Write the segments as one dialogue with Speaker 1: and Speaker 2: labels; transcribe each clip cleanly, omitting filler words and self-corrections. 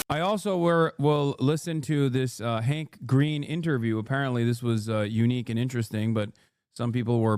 Speaker 1: I also will listen to this Hank Green interview. Apparently, this was unique and interesting, but some people were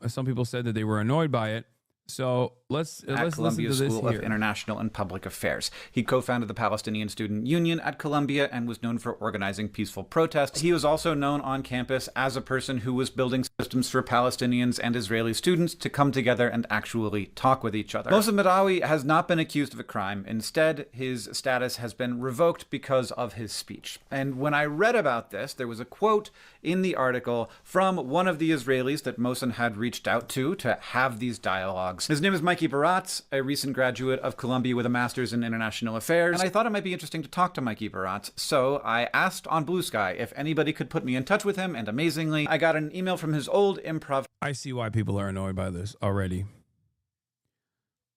Speaker 1: some people said that they were annoyed by it. So let's listen
Speaker 2: Columbia
Speaker 1: to this
Speaker 2: School of
Speaker 1: here.
Speaker 2: International and Public Affairs. He co-founded the Palestinian Student Union at Columbia and was known for organizing peaceful protests. He was also known on campus as a person who was building systems for Palestinians and Israeli students to come together and actually talk with each other. Mohsen Madawi has not been accused of a crime. Instead, his status has been revoked because of his speech. And when I read about this, there was a quote in the article from one of the Israelis that Mohsen had reached out to have these dialogues. His name is Mikey Baratz, a recent graduate of Columbia with a master's in international affairs, and I thought it might be interesting to talk to Mikey Baratz, so I asked on Blue Sky if anybody could put me in touch with him, and amazingly, I got an email from his old improv.
Speaker 1: I see why people are annoyed by this already.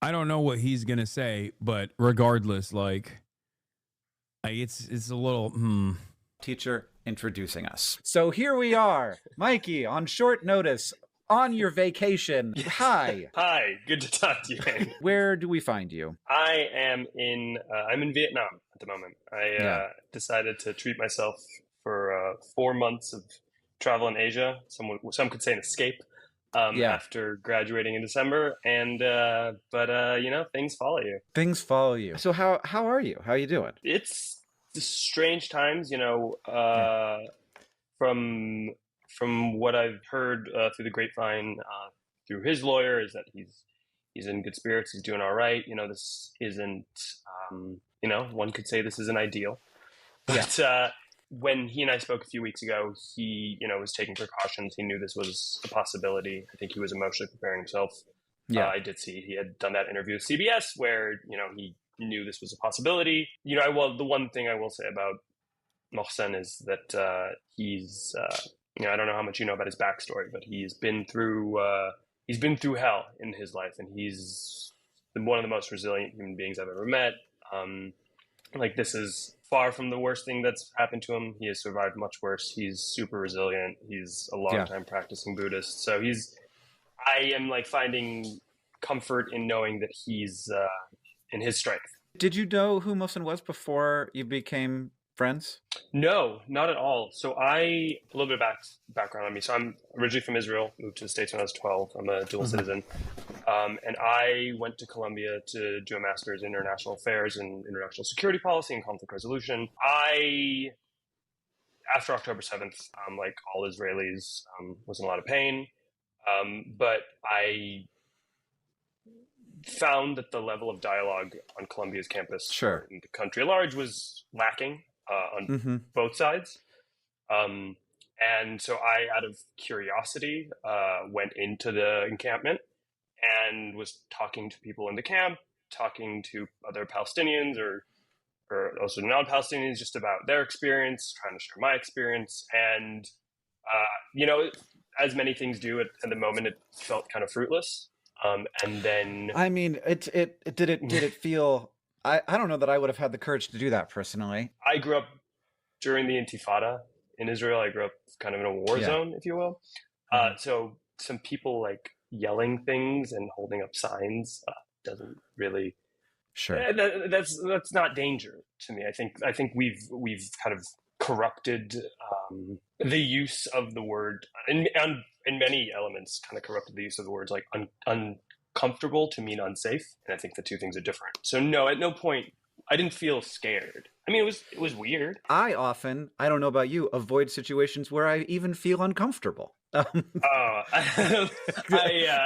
Speaker 1: I don't know what he's gonna say, but regardless, it's a little
Speaker 2: teacher introducing us. So here we are, Mikey, on short notice, on your vacation. Hi.
Speaker 3: Hi, good to talk to you.
Speaker 2: Where do we find you?
Speaker 3: I am I'm in Vietnam at the moment. I decided to treat myself for 4 months of travel in Asia. Some could say an escape after graduating in December. And, things follow you.
Speaker 2: Things follow you. So how are you? How are you doing?
Speaker 3: It's strange times, from what I've heard through the grapevine, through his lawyer, is that he's in good spirits. He's doing all right. This isn't, one could say this isn't ideal. But when he and I spoke a few weeks ago, he, was taking precautions. He knew this was a possibility. I think he was emotionally preparing himself. Yeah, I did see he had done that interview with CBS where, he knew this was a possibility. The one thing I will say about Mohsen is that he's... I don't know how much you know about his backstory, but he's been through hell in his life, and he's one of the most resilient human beings I've ever met. This is far from the worst thing that's happened to him. He has survived much worse. He's super resilient. He's a long-time practicing Buddhist, so I am finding comfort in knowing that he's in his strength.
Speaker 2: Did you know who Mohsen was before you became friends?
Speaker 3: No, not at all. So a little bit of background on me. So I'm originally from Israel, moved to the States when I was 12. I'm a dual citizen. And I went to Columbia to do a master's in international affairs and international security policy and conflict resolution. After October 7th, like all Israelis, was in a lot of pain. But I found that the level of dialogue on Columbia's campus and the country at large was lacking. On both sides. And so I, out of curiosity, went into the encampment and was talking to people in the camp, talking to other Palestinians or also non-Palestinians just about their experience, trying to share my experience. And, as many things do at the moment, it felt kind of fruitless. And then...
Speaker 2: I mean, did it feel... I don't know that I would have had the courage to do that personally.
Speaker 3: I grew up during the Intifada in Israel. I grew up kind of in a war zone, if you will. So some people yelling things and holding up signs doesn't really. Sure. That's not danger to me. I think we've kind of corrupted the use of the word in many elements. Kind of corrupted the use of the words like uncomfortable to mean unsafe, and I think the two things are different. So no, at no point I didn't feel scared. I mean, it was weird.
Speaker 2: I don't know about you, avoid situations where I even feel uncomfortable. But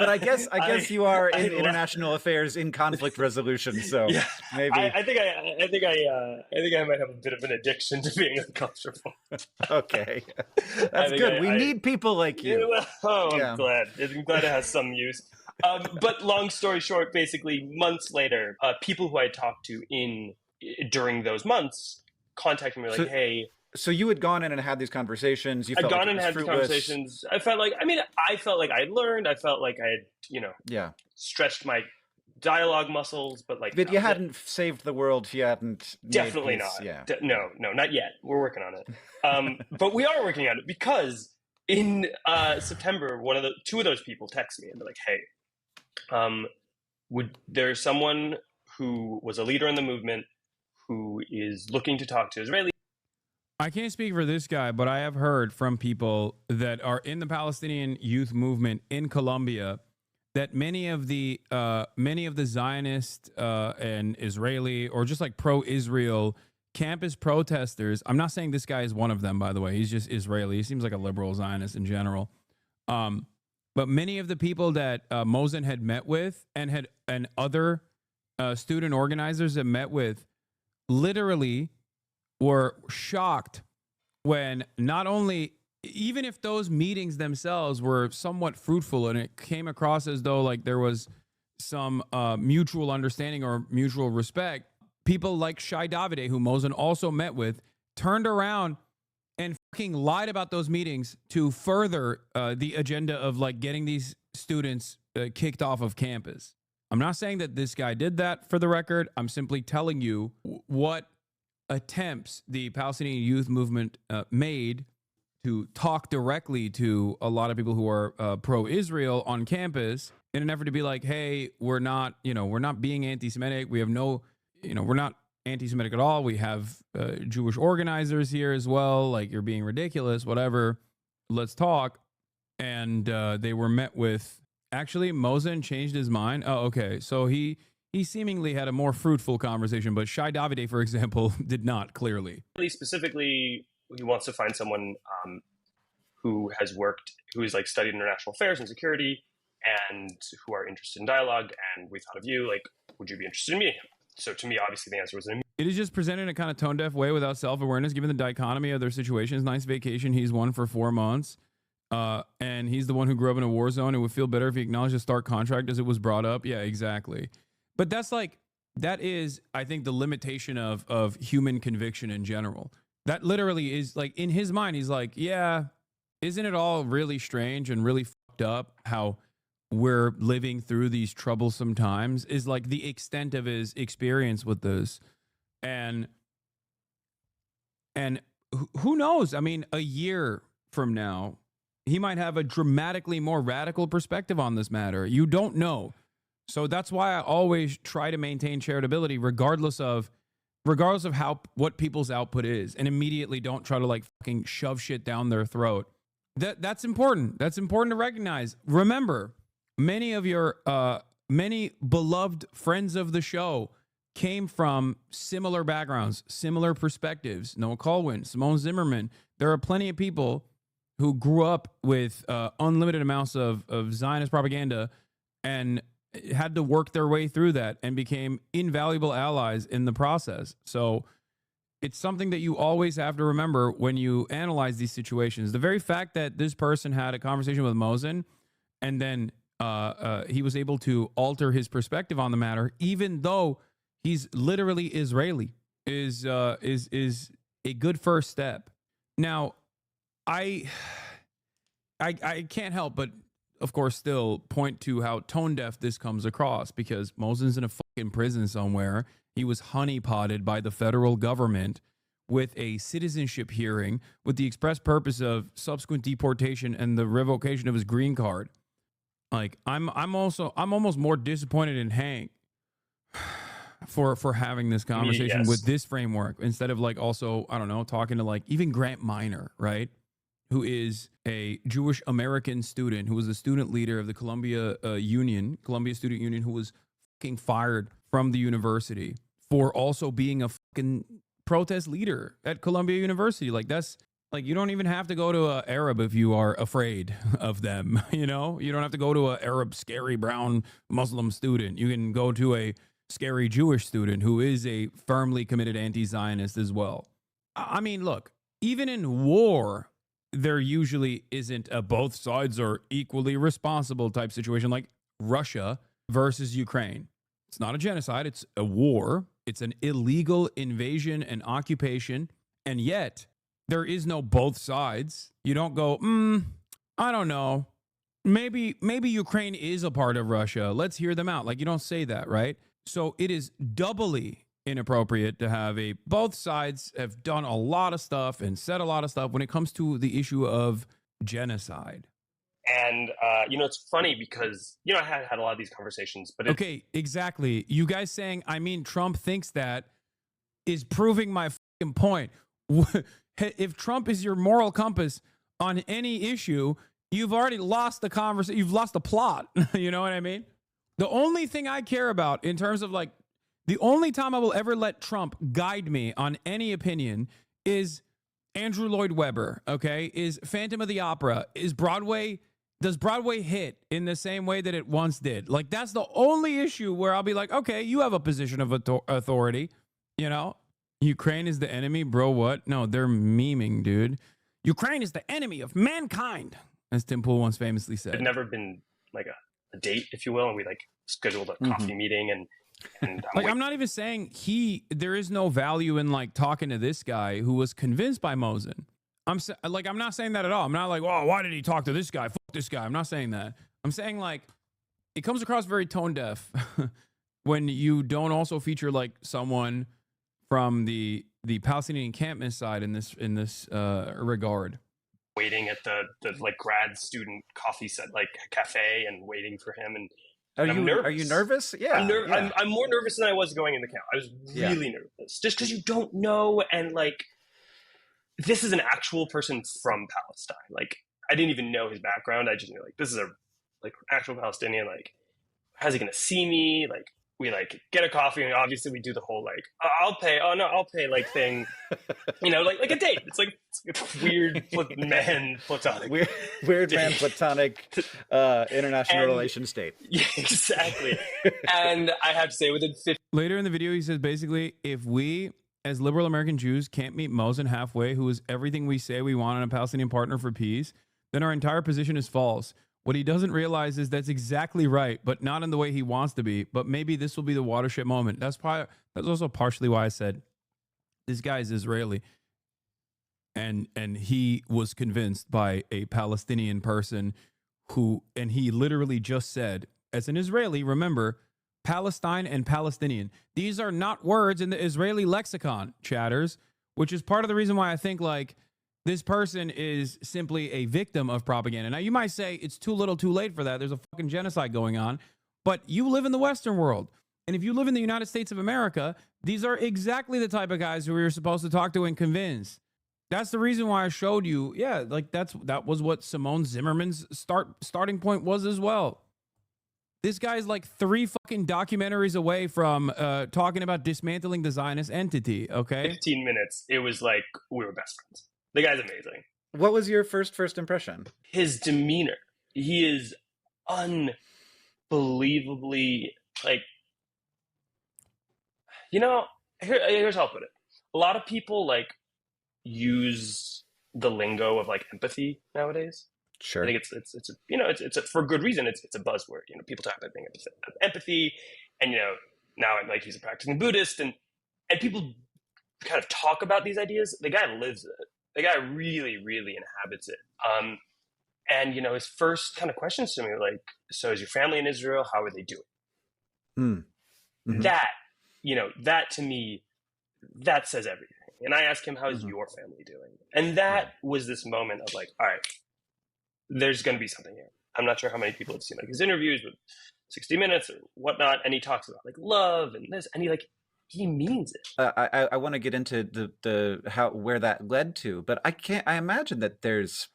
Speaker 2: I guess you are in international affairs in conflict resolution, so maybe
Speaker 3: I think I might have a bit of an addiction to being uncomfortable.
Speaker 2: Okay, that's good. We need people like you.
Speaker 3: I'm glad. I'm glad it has some use. But long story short, basically months later, people who I talked to during those months contacted me hey.
Speaker 2: So you had gone in and had these conversations.
Speaker 3: I'd gone in and had these conversations. I felt like I had learned. I felt like I had, stretched my dialogue muscles, but
Speaker 2: you hadn't saved the world. You hadn't.
Speaker 3: Definitely not. Yeah. No, not yet. We're working on it. But we are working on it because in September, two of those people text me and they're like, hey, there's someone who was a leader in the movement who is looking to talk to Israelis.
Speaker 1: I can't speak for this guy, but I have heard from people that are in the Palestinian youth movement in Colombia that many of the Zionist and Israeli or just like pro-Israel campus protesters. I'm not saying this guy is one of them, by the way. He's just Israeli. He seems like a liberal Zionist in general. But many of the people that Mosen had met with and other student organizers that met with literally were shocked when not only, even if those meetings themselves were somewhat fruitful and it came across as though like there was some mutual understanding or mutual respect, people like Shai Davide, who Mosen also met with, turned around and fucking lied about those meetings to further the agenda of like getting these students kicked off of campus. I'm not saying that this guy did that, for the record. I'm simply telling you what attempts the Palestinian youth movement made to talk directly to a lot of people who are pro-Israel on campus in an effort to be like, hey, we're not being anti-Semitic. We have no, we're not anti-Semitic at all. We have Jewish organizers here as well. Like, you're being ridiculous, whatever. Let's talk. And they were met with, actually, Mosen changed his mind. Oh, okay. So he seemingly had a more fruitful conversation, but Shai Davide, for example, did not, clearly.
Speaker 3: Specifically, he wants to find someone who is like studied international affairs and security and who are interested in dialogue. And we thought of you, like, would you be interested in meeting him? So to me, obviously, the answer was an
Speaker 1: It is just presented in a kind of tone-deaf way without self-awareness, given the dichotomy of their situations. Nice vacation. He's one for 4 months. And he's the one who grew up in a war zone. It would feel better if he acknowledged a stark contract as it was brought up. Yeah, exactly. But that is, I think, the limitation of human conviction in general. That literally is like, in his mind, he's like, yeah, isn't it all really strange and really fucked up how we're living through these troublesome times, is like the extent of his experience with this. And who knows? I mean, a year from now, he might have a dramatically more radical perspective on this matter. You don't know. So that's why I always try to maintain charitability, regardless of what people's output is, and immediately don't try to like fucking shove shit down their throat. That's important. That's important to recognize. Remember, many of your many beloved friends of the show came from similar backgrounds, similar perspectives. Noah Colwyn, Simone Zimmerman. There are plenty of people who grew up with unlimited amounts of Zionist propaganda and had to work their way through that and became invaluable allies in the process. So it's something that you always have to remember when you analyze these situations. The very fact that this person had a conversation with Mosen and then he was able to alter his perspective on the matter, even though he's literally Israeli, is a good first step. Now, I can't help but, of course, still point to how tone deaf this comes across, because Mosen's in a fucking prison somewhere. He was honeypotted by the federal government with a citizenship hearing with the express purpose of subsequent deportation and the revocation of his green card. Like, I'm almost more disappointed in Hank for having this conversation
Speaker 3: Yes.
Speaker 1: with this framework, instead of like also, I don't know, talking to like even Grant Minor, right? Who is a Jewish American student, who was the student leader of the Columbia Student Union, who was fucking fired from the university for also being a fucking protest leader at Columbia University. Like, that's like, you don't even have to go to an Arab if you are afraid of them. You don't have to go to an Arab, scary brown Muslim student. You can go to a scary Jewish student who is a firmly committed anti-Zionist as well. I mean, look, even in war, there usually isn't a both sides are equally responsible type situation, like Russia versus Ukraine. It's not a genocide. It's a war. It's an illegal invasion and occupation. And yet there is no both sides. You don't go, I don't know. Maybe Ukraine is a part of Russia. Let's hear them out. Like, you don't say that, right? So it is doubly inappropriate to have both sides have done a lot of stuff and said a lot of stuff when it comes to the issue of genocide.
Speaker 3: And, it's funny because, I had a lot of these conversations, but
Speaker 1: okay, exactly. You guys saying, I mean, Trump thinks that, is proving my fucking point. If Trump is your moral compass on any issue, you've already lost the conversation. You've lost the plot. You know what I mean? The only thing I care about in terms of like, the only time I will ever let Trump guide me on any opinion is Andrew Lloyd Webber, okay? Is Phantom of the Opera, does Broadway hit in the same way that it once did? Like, that's the only issue where I'll be like, okay, you have a position of authority, you know? Ukraine is the enemy, bro, what? No, they're memeing, dude. Ukraine is the enemy of mankind, as Tim Pool once famously said.
Speaker 3: It had never been like a date, if you will, and we like scheduled a coffee meeting and
Speaker 1: like, I'm not even saying there is no value in like talking to this guy who was convinced by Mosen. I'm not saying that at all. I'm not like, oh, why did he talk to this guy? Fuck this guy. I'm not saying that. I'm saying like, it comes across very tone deaf when you don't also feature like someone from the Palestinian encampment side in this regard.
Speaker 3: Waiting at the like grad student coffee set, like cafe, and waiting for him. And
Speaker 2: are you nervous? Yeah,
Speaker 3: I'm more nervous than I was going in the camp. I was really nervous, just because you don't know, and like, this is an actual person from Palestine. Like, I didn't even know his background. I just knew like, this is a like actual Palestinian. Like, how's he gonna see me? Like, we like get a coffee, and obviously we do the whole like, I'll pay. Oh no, I'll pay like thing. You know, like a date. It's like weird man platonic.
Speaker 2: Weird man platonic international relations date.
Speaker 3: Yeah, exactly. And I have to say, within 50
Speaker 1: later in the video, he says basically, if we as liberal American Jews can't meet Mosen halfway, who is everything we say we want in a Palestinian partner for peace, then our entire position is false. What he doesn't realize is that's exactly right, but not in the way he wants to be. But maybe this will be the watershed moment. That's also partially why I said this guy is Israeli, and he was convinced by a Palestinian person and he literally just said, as an Israeli, remember, Palestine and Palestinian. These are not words in the Israeli lexicon, chatters, which is part of the reason why I think like, this person is simply a victim of propaganda. Now, you might say it's too little too late for that. There's a fucking genocide going on. But you live in the Western world. And if you live in the United States of America, these are exactly the type of guys who you're supposed to talk to and convince. That's the reason why I showed you. Yeah, like that was what Simone Zimmerman's starting point was as well. This guy's like 3 fucking documentaries away from talking about dismantling the Zionist entity, okay?
Speaker 3: 15 minutes, it was like we were best friends. The guy's amazing.
Speaker 2: What was your first impression?
Speaker 3: His demeanor. He is unbelievably, like, you know, here's how I'll put it. A lot of people, like, use the lingo of, like, empathy nowadays.
Speaker 2: Sure.
Speaker 3: I think it's you know, it's for good reason. It's a buzzword. You know, people talk about being empathy, and, you know, now I'm like, he's a practicing Buddhist, and people kind of talk about these ideas. The guy lives it. The guy really, really inhabits it. And, you know, his first kind of questions to me were like, so is your family in Israel? How are they doing?
Speaker 2: Mm-hmm.
Speaker 3: That, you know, that to me, that says everything. And I asked him, how is your family doing? And that was this moment of like, all right, there's going to be something here. I'm not sure how many people have seen like his interviews with 60 Minutes or whatnot. And he talks about like love and this, and he means it.
Speaker 2: I want to get into where that led to, but I imagine that there's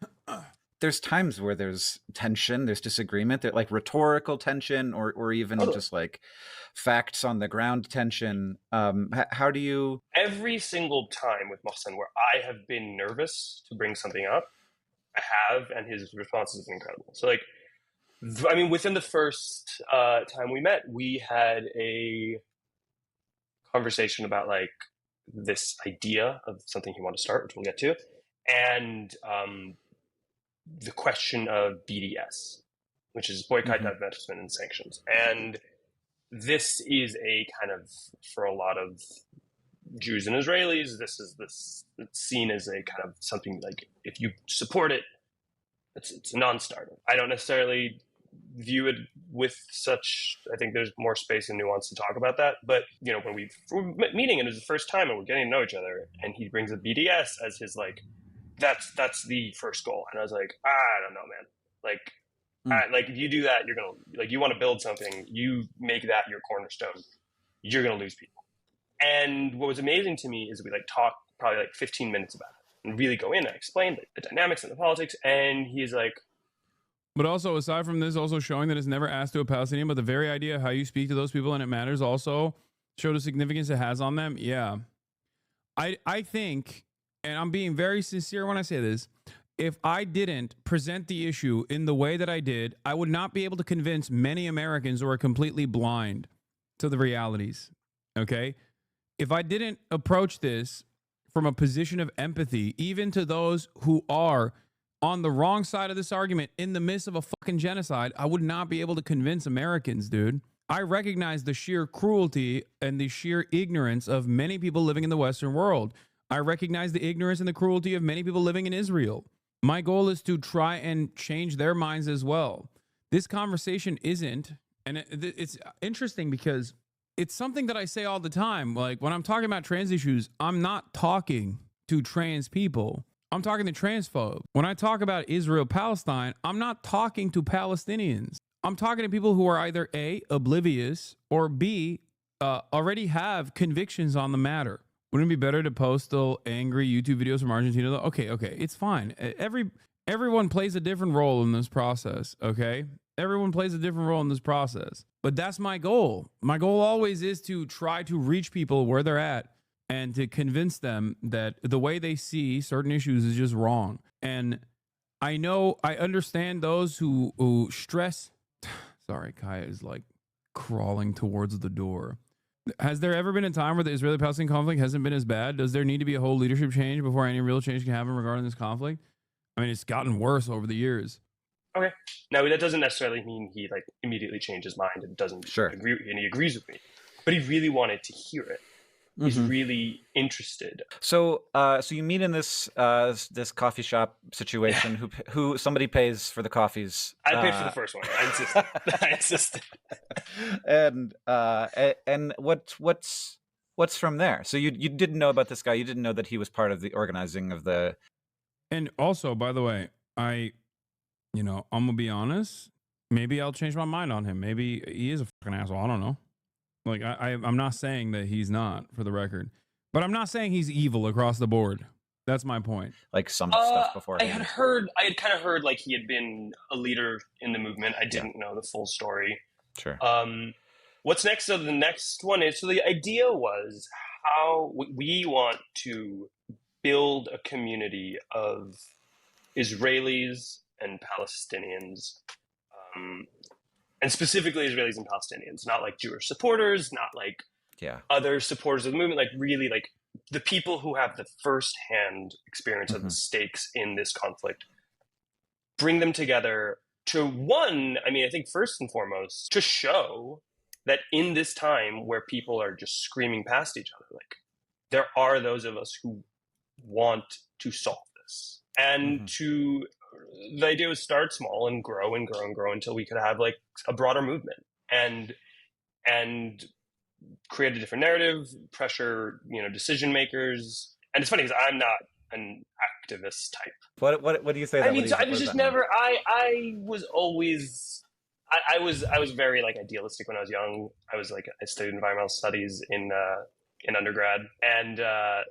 Speaker 2: times where there's tension, there's disagreement, that like rhetorical tension, or even just like facts on the ground tension. How do you?
Speaker 3: Every single time with Mohsen where I have been nervous to bring something up, I have, and his responses have been incredible. So like, I mean, within the first time we met, we had a conversation about like this idea of something he wanted to start, which we'll get to, and the question of BDS, which is boycott, divestment, and sanctions. And this is a kind of, for a lot of Jews and Israelis, it's seen as a kind of something like, if you support it, it's a non-starter. I don't necessarily view it with such, I think there's more space and nuance to talk about that. But, you know, when we're meeting and it was the first time and we're getting to know each other, and he brings up BDS as his, like, that's the first goal. And I was like, I don't know, man. Like, like if you do that, you're going to, like, you want to build something, you make that your cornerstone, you're going to lose people. And what was amazing to me is we like talked probably like 15 minutes about it and really go in and explain the dynamics and the politics. And he's like,
Speaker 1: but also, aside from this, also showing that it's never asked to a Palestinian, but the very idea of how you speak to those people and it matters also show the significance it has on them. Yeah. I think, and I'm being very sincere when I say this, if I didn't present the issue in the way that I did, I would not be able to convince many Americans who are completely blind to the realities. Okay? If I didn't approach this from a position of empathy, even to those who are on the wrong side of this argument in the midst of a fucking genocide, I would not be able to convince Americans, dude. I recognize the sheer cruelty and the sheer ignorance of many people living in the Western world. I recognize the ignorance and the cruelty of many people living in Israel. My goal is to try and change their minds as well. This conversation isn't, and it's interesting because it's something that I say all the time. Like when I'm talking about trans issues, I'm not talking to trans people. I'm talking to transphobes. When I talk about Israel, Palestine, I'm not talking to Palestinians. I'm talking to people who are either A, oblivious, or B, already have convictions on the matter. Wouldn't it be better to post still angry YouTube videos from Argentina? Okay, it's fine. Everyone plays a different role in this process, okay? Everyone plays a different role in this process. But that's my goal. My goal always is to try to reach people where they're at and to convince them that the way they see certain issues is just wrong. And I understand those who stress. Sorry, Kaya is like crawling towards the door. Has there ever been a time where the Israeli-Palestinian conflict hasn't been as bad? Does there need to be a whole leadership change before any real change can happen regarding this conflict? I mean, it's gotten worse over the years.
Speaker 3: Okay. Now, that doesn't necessarily mean he like immediately changed his mind and doesn't agree, and he agrees with me. But he really wanted to hear it. He's really interested.
Speaker 2: So you meet in this this coffee shop situation. Who somebody pays for the coffees?
Speaker 3: I paid for the first one. I insisted.
Speaker 2: And what's from there? So you didn't know about this guy. You didn't know that he was part of the organizing of the.
Speaker 1: And also, by the way, I'm gonna be honest. Maybe I'll change my mind on him. Maybe he is a fucking asshole. I don't know. Like, I'm not saying that he's not, for the record. But I'm not saying he's evil across the board. That's my point.
Speaker 2: Like some stuff before.
Speaker 3: I had kind of heard like he had been a leader in the movement. I didn't know the full story.
Speaker 2: Sure.
Speaker 3: What's next? So the next one is, so the idea was how we want to build a community of Israelis and Palestinians, and specifically Israelis and Palestinians, not like Jewish supporters, not like other supporters of the movement, like really like the people who have the first-hand experience of the stakes in this conflict. Bring them together to I think first and foremost, to show that in this time where people are just screaming past each other, like there are those of us who want to solve this. And the idea was start small and grow and grow and grow until we could have like a broader movement and create a different narrative, pressure, decision makers. And it's funny because I'm not an activist type.
Speaker 2: What do you say?
Speaker 3: I mean, I was just never. I was always. I was very like idealistic when I was young. I studied environmental studies in undergrad, and I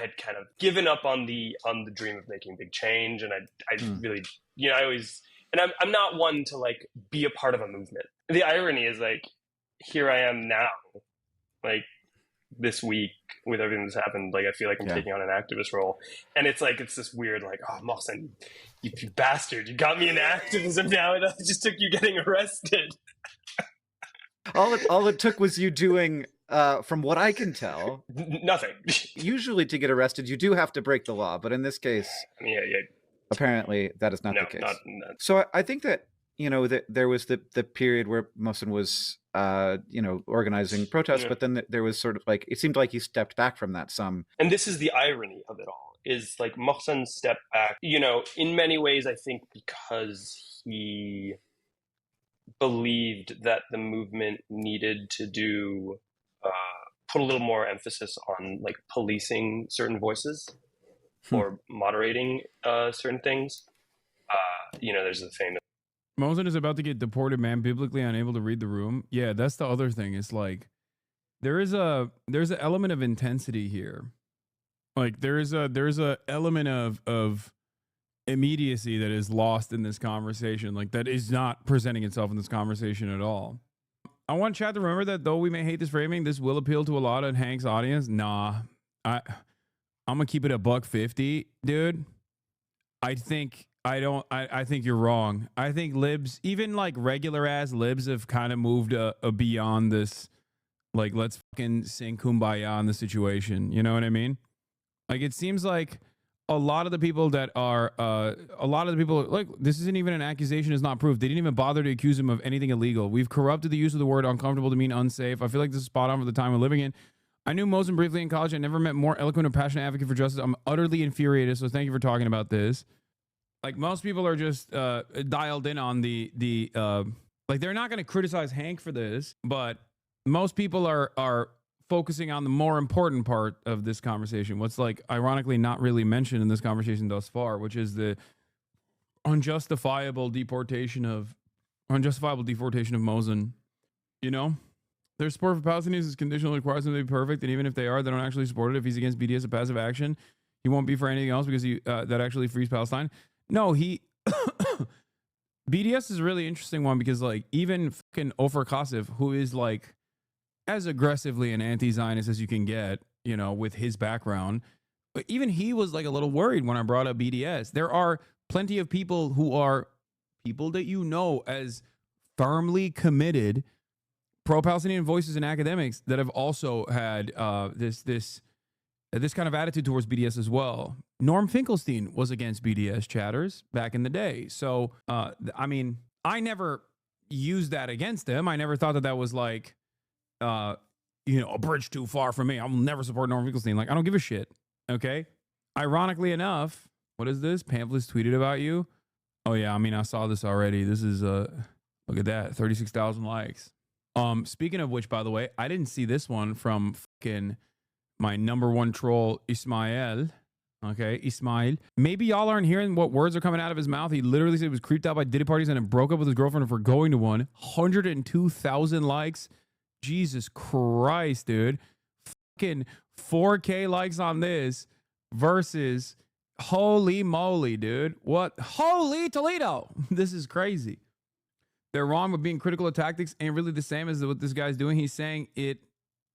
Speaker 3: had kind of given up on the dream of making big change, and I really, I always, and I'm not one to like be a part of a movement. The irony is like, here I am now, like this week with everything that's happened, like I feel like I'm taking on an activist role, and it's this weird like, oh, Mohsen, you bastard, you got me in activism now, and it just took you getting arrested.
Speaker 2: All it took was you doing. From what I can tell,
Speaker 3: nothing.
Speaker 2: Usually to get arrested, you do have to break the law, but in this case, apparently that is not the case. Not. So I think that, that there was the period where Mohsen was, organizing protests, but then there was sort of like, it seemed like he stepped back from that some.
Speaker 3: And this is the irony of it all, is like Mohsen stepped back, in many ways, I think because he believed that the movement needed to put a little more emphasis on like policing certain voices or moderating certain things. There's the famous
Speaker 1: Mohsen is about to get deported, man, biblically unable to read the room. Yeah, that's the other thing. It's like there's an element of intensity here. Like there's a element of immediacy that is lost in this conversation. Like that is not presenting itself in this conversation at all. I want chat to remember that though we may hate this framing, this will appeal to a lot of Hank's audience. Nah, I'm gonna keep it a $1.50, dude. I think you're wrong. I think libs, even like regular ass libs, have kind of moved beyond this. Like, let's fucking sing kumbaya in the situation. You know what I mean? Like, it seems like a lot of the people that are, like, this isn't even an accusation, is not proof. They didn't even bother to accuse him of anything illegal. We've corrupted the use of the word uncomfortable to mean unsafe. I feel like this is spot on for the time we're living in. I knew Mosin briefly in college. I never met more eloquent or passionate advocate for justice. I'm utterly infuriated. So thank you for talking about this. Like, most people are just dialed in on the like, they're not going to criticize Hank for this, but most people are focusing on the more important part of this conversation. What's like ironically not really mentioned in this conversation thus far, which is the unjustifiable deportation of Mosin. You know, their support for Palestinians is conditional, requires them to be perfect, and even if they are, they don't actually support it. If he's against BDS, a passive action, he won't be for anything else because he that actually frees Palestine. No, he BDS is a really interesting one because like even fucking Ofer Kasif, who is like as aggressively an anti-Zionist as you can get, you know, with his background, but even he was like a little worried when I brought up BDS. There are plenty of people who are people that you know as firmly committed pro-Palestinian voices and academics that have also had this kind of attitude towards BDS as well. Norm Finkelstein was against BDS, chatters, back in the day. So, I mean, I never used that against him. I never thought that was like, you know, a bridge too far from me. I'll never support Norm Finkelstein. Like, I don't give a shit. Okay. Ironically enough, what is this? Pamphlets tweeted about you. Oh yeah. I mean, I saw this already. This is, look at that. 36,000 likes. Speaking of which, by the way, I didn't see this one from fucking my number one troll, Ismail. Okay, Ismail. Maybe y'all aren't hearing what words are coming out of his mouth. He literally said he was creeped out by Diddy parties and then broke up with his girlfriend for going to one. 102,000 likes. Jesus Christ, dude. Fucking 4K likes on this versus holy moly, dude. What? Holy Toledo. This is crazy. They're wrong, but being critical of tactics ain't really the same as what this guy's doing. He's saying it.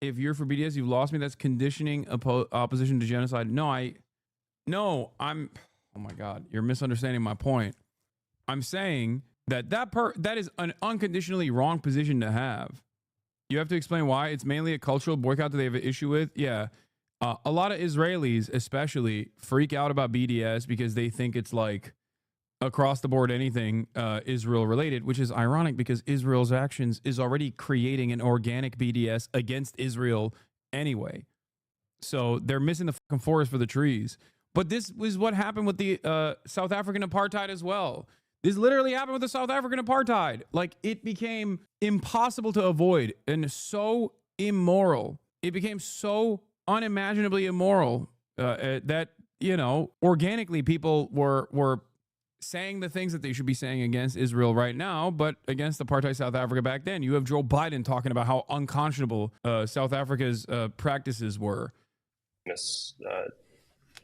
Speaker 1: If you're for BDS, you've lost me. That's conditioning opposition to genocide. No, I'm. Oh my God, you're misunderstanding my point. I'm saying that that is an unconditionally wrong position to have. You have to explain why. It's mainly a cultural boycott that they have an issue with. Yeah, a lot of Israelis, especially, freak out about BDS because they think it's like across the board anything Israel related, which is ironic because Israel's actions is already creating an organic BDS against Israel anyway. So they're missing the fucking forest for the trees. But this was what happened with the South African apartheid as well. This literally happened with the South African apartheid. Like, it became impossible to avoid and so immoral. It became so unimaginably immoral that, you know, organically people were saying the things that they should be saying against Israel right now, but against apartheid South Africa back then. You have Joe Biden talking about how unconscionable South Africa's practices were.
Speaker 3: This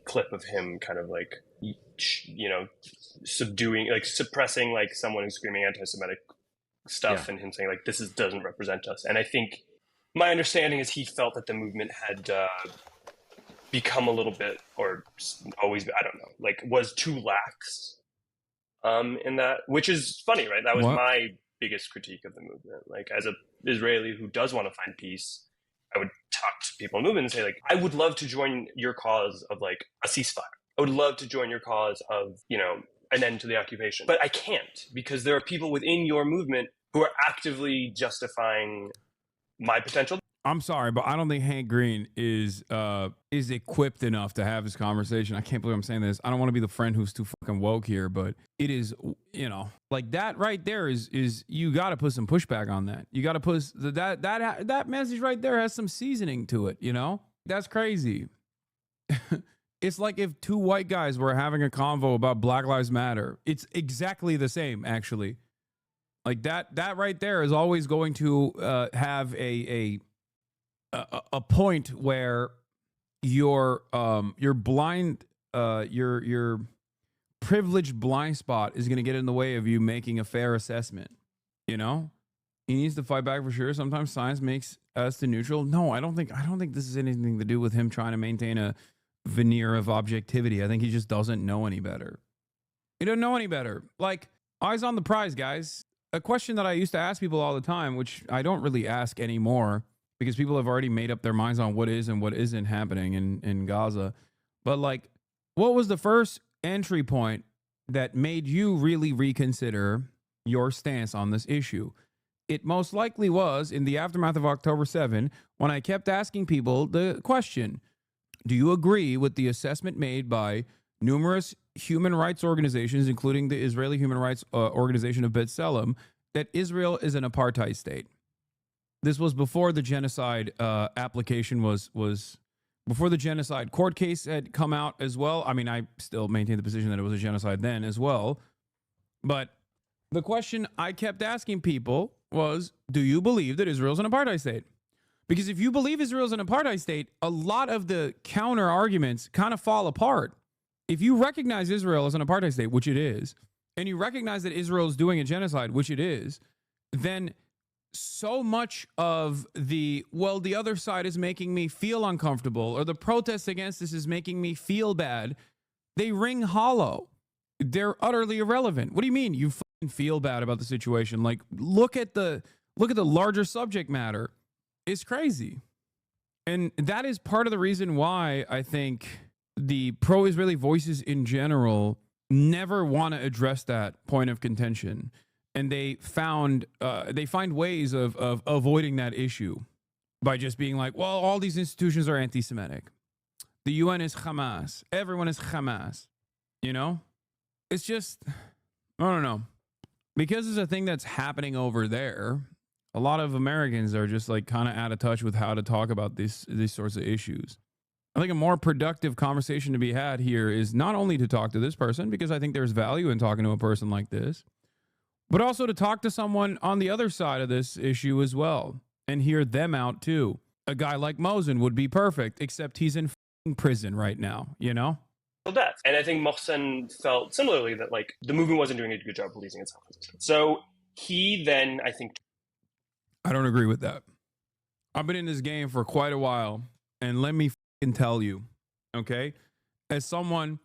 Speaker 3: clip of him kind of like, you know, suppressing like someone who's screaming anti-Semitic stuff, and him saying like, this doesn't represent us. And I think my understanding is he felt that the movement had become a little bit, or always, I don't know, like was too lax in that, which is funny, right? That was my biggest critique of the movement. Like, as an Israeli who does want to find peace, I would talk to people in the movement and say, like, I would love to join your cause of like a ceasefire. I would love to join your cause of, you know, an end to the occupation. But I can't, because there are people within your movement who are actively justifying my potential.
Speaker 1: I'm sorry, but I don't think Hank Green is equipped enough to have this conversation. I can't believe I'm saying this. I don't want to be the friend who's too fucking woke here, but it is, you know, like that right there is you got to put some pushback on that. You got to put that message right there has some seasoning to it, you know? That's crazy. It's like if two white guys were having a convo about Black Lives Matter. It's exactly the same, actually. Like that right there is always going to have a a point where your blind your privileged blind spot is going to get in the way of you making a fair assessment. You know, he needs to fight back for sure. Sometimes science makes us to neutral. No, I don't think this is anything to do with him trying to maintain a veneer of objectivity. I think he just doesn't know any better. He doesn't know any better. Like, eyes on the prize, guys. A question that I used to ask people all the time, which I don't really ask anymore because people have already made up their minds on what is and what isn't happening in Gaza. But like, what was the first entry point that made you really reconsider your stance on this issue? It most likely was in the aftermath of October 7 when I kept asking people the question, do you agree with the assessment made by numerous human rights organizations, including the Israeli Human Rights Organization of B'Tselem, that Israel is an apartheid state? This was before the genocide application was before the genocide court case had come out as well. I mean, I still maintain the position that it was a genocide then as well. But the question I kept asking people was, do you believe that Israel's an apartheid state? Because if you believe Israel's an apartheid state, a lot of the counter arguments kind of fall apart. If you recognize Israel as an apartheid state, which it is, and you recognize that Israel is doing a genocide, which it is, then so much of the other side is making me feel uncomfortable, or the protests against this is making me feel bad, they ring hollow. They're utterly irrelevant. What do you mean you feel bad about the situation? Like, look at the larger subject matter. It's crazy. And that is part of the reason why I think the pro-Israeli voices in general never want to address that point of contention. And they find ways of avoiding that issue by just being like, well, all these institutions are anti-Semitic. The UN is Hamas. Everyone is Hamas. You know? It's just, I don't know. Because it's a thing that's happening over there, a lot of Americans are just like kind of out of touch with how to talk about these sorts of issues. I think a more productive conversation to be had here is not only to talk to this person, because I think there's value in talking to a person like this, but also to talk to someone on the other side of this issue as well and hear them out too. A guy like Mosen would be perfect, except he's in prison right now, you know?
Speaker 3: Death. And I think Mohsen felt similarly that like the movement wasn't doing a good job policing itself. So he then, I think,
Speaker 1: I don't agree with that. I've been in this game for quite a while, and let me tell you, okay, as someone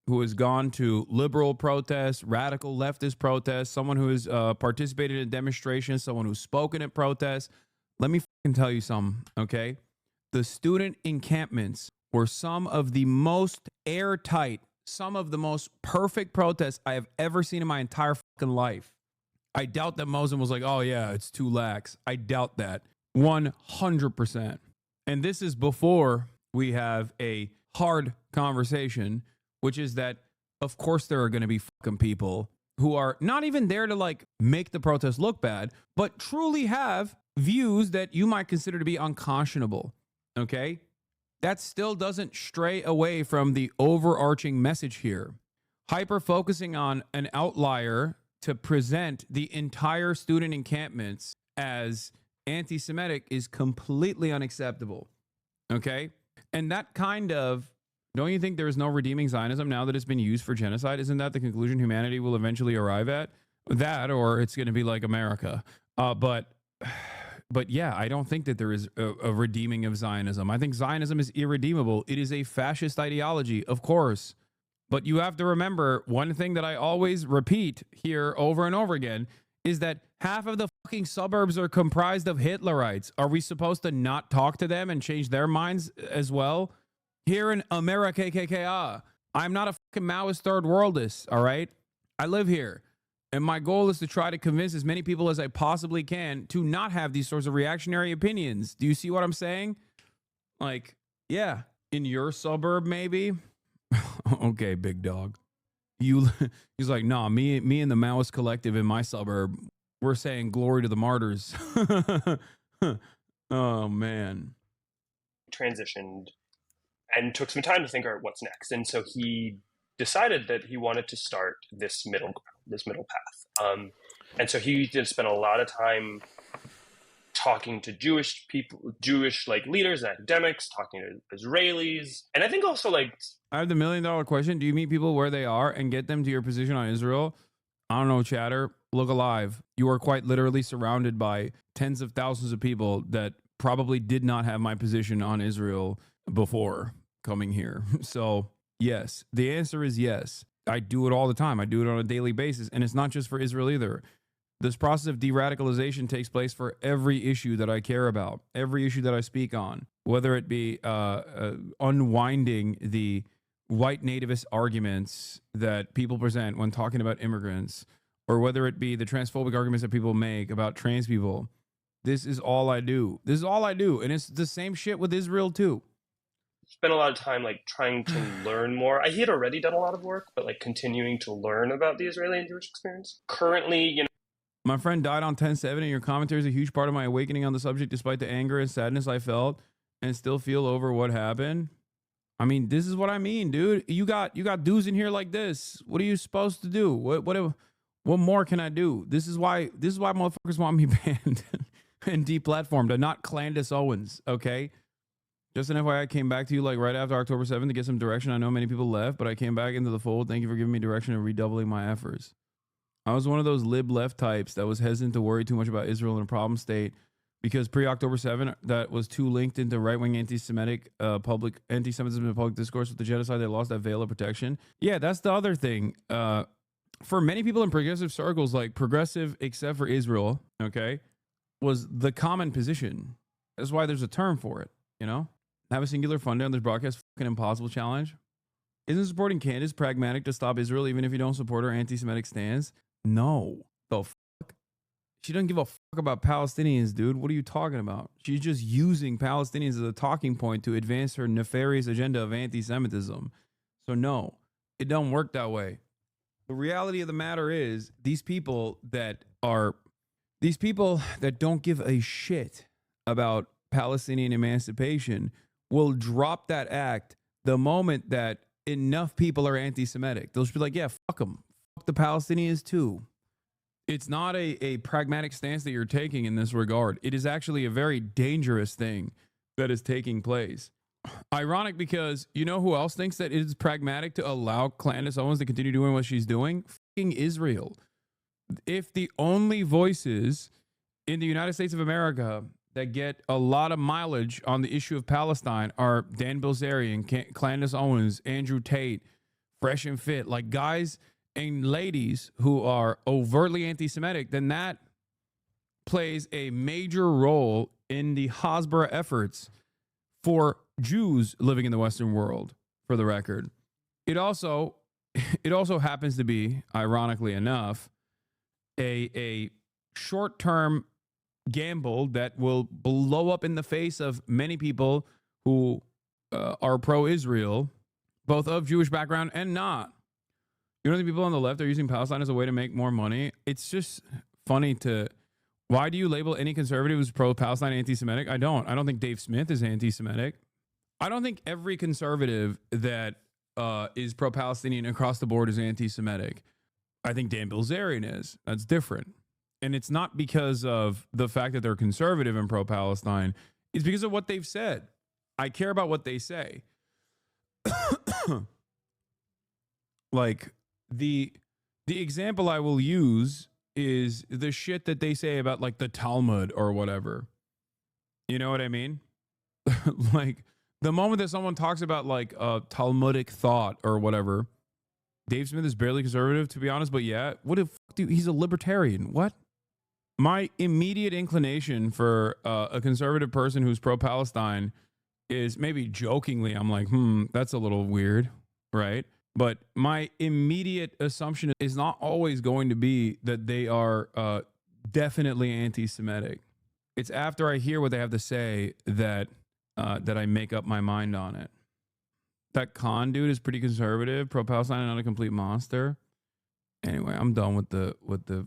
Speaker 1: who has gone to liberal protests, radical leftist protests, someone who has participated in demonstrations, someone who's spoken at protests, let me tell you something, okay? The student encampments were some of the most airtight, some of the most perfect protests I have ever seen in my entire fucking life. I doubt that Mosen was like, oh yeah, it's too lax. I doubt that. 100%. And this is before we have a hard conversation, which is that, of course, there are going to be fucking people who are not even there to like make the protest look bad, but truly have views that you might consider to be unconscionable. Okay? That still doesn't stray away from the overarching message here. Hyper focusing on an outlier to present the entire student encampments as anti-Semitic is completely unacceptable. Okay? And that kind of, don't you think there is no redeeming Zionism now that it's been used for genocide? Isn't that the conclusion humanity will eventually arrive at? That, or it's going to be like America. But yeah, I don't think that there is a redeeming of Zionism. I think Zionism is irredeemable. It is a fascist ideology, of course. But you have to remember, one thing that I always repeat here over and over again is that half of the fucking suburbs are comprised of Hitlerites. Are we supposed to not talk to them and change their minds as well? Here in America, KKKA, I'm not a fucking Maoist third worldist, all right? I live here. And my goal is to try to convince as many people as I possibly can to not have these sorts of reactionary opinions. Do you see what I'm saying? Like, yeah, in your suburb, maybe. Okay, big dog. He's like, nah, me and the Maoist collective in my suburb, we're saying glory to the martyrs. Oh, man.
Speaker 3: Transitioned and took some time to think, all right, what's next? And so he decided that he wanted to start this middle path. And so he did spend a lot of time talking to Jewish people, Jewish like leaders and academics, talking to Israelis. And I think also like,
Speaker 1: I have the $1 million question. Do you meet people where they are and get them to your position on Israel? I don't know, chatter. Look alive. You are quite literally surrounded by tens of thousands of people that probably did not have my position on Israel before coming here. So, yes, the answer is yes. I do it all the time. I do it on a daily basis. And it's not just for Israel either. This process of de-radicalization takes place for every issue that I care about, every issue that I speak on, whether it be unwinding the white nativist arguments that people present when talking about immigrants, or whether it be the transphobic arguments that people make about trans people. This is all I do. This is all I do. And it's the same shit with Israel too.
Speaker 3: Spent a lot of time like trying to learn more. I had already done a lot of work, but like continuing to learn about the Israeli and Jewish experience. Currently, you know,
Speaker 1: my friend died on 10/7, and your commentary is a huge part of my awakening on the subject, despite the anger and sadness I felt and still feel over what happened. I mean, this is what I mean, dude. You got dudes in here like this. What are you supposed to do? What more can I do? This is why motherfuckers want me banned and deplatformed. I'm not Clandis Owens, okay? Just an FYI, I came back to you like right after October 7th to get some direction. I know many people left, but I came back into the fold. Thank you for giving me direction and redoubling my efforts. I was one of those lib left types that was hesitant to worry too much about Israel in a problem state because pre-October 7, that was too linked into right-wing anti-Semitic public anti-Semitism in public discourse with the genocide. They lost that veil of protection. Yeah, that's the other thing. For many people in progressive circles, like progressive except for Israel, okay, was the common position. That's why there's a term for it, you know? Have a singular funder on this broadcast fucking impossible challenge. Isn't supporting Candace pragmatic to stop Israel even if you don't support her anti-Semitic stance? No. The fuck? She doesn't give a fuck about Palestinians, dude. What are you talking about? She's just using Palestinians as a talking point to advance her nefarious agenda of anti-Semitism. So no, it don't work that way. The reality of the matter is these people that don't give a shit about Palestinian emancipation will drop that act the moment that enough people are anti-Semitic. They'll just be like, yeah, fuck them. Fuck the Palestinians too. It's not a pragmatic stance that you're taking in this regard. It is actually a very dangerous thing that is taking place. Ironic because you know who else thinks that it is pragmatic to allow Candace Owens to continue doing what she's doing? Fucking Israel. If the only voices in the United States of America that get a lot of mileage on the issue of Palestine are Dan Bilzerian, Candace Owens, Andrew Tate, Fresh and Fit, like guys and ladies who are overtly anti-Semitic, then that plays a major role in the Hasbara efforts for Jews living in the Western world, for the record. It also happens to be, ironically enough, a short-term gamble that will blow up in the face of many people who are pro-Israel, both of Jewish background and not. You know, the people on the left are using Palestine as a way to make more money. It's just funny to... Why do you label any conservative as pro-Palestine anti-Semitic? I don't think Dave Smith is anti-Semitic. I don't think every conservative that is pro-Palestinian across the board is anti-Semitic. I think Dan Bilzerian is. That's different. And it's not because of the fact that they're conservative and pro-Palestine. It's because of what they've said. I care about what they say. Like, the example I will use is the shit that they say about like the Talmud or whatever. You know what I mean? Like the moment that someone talks about like a Talmudic thought or whatever, Dave Smith is barely conservative, to be honest, but yeah, what if dude, he's a libertarian? What? My immediate inclination for a conservative person who's pro-Palestine is maybe jokingly, I'm like, that's a little weird, right? But my immediate assumption is not always going to be that they are definitely anti-Semitic. It's after I hear what they have to say that I make up my mind on it. That Khan dude is pretty conservative, pro-Palestine, and not a complete monster. Anyway, I'm done with the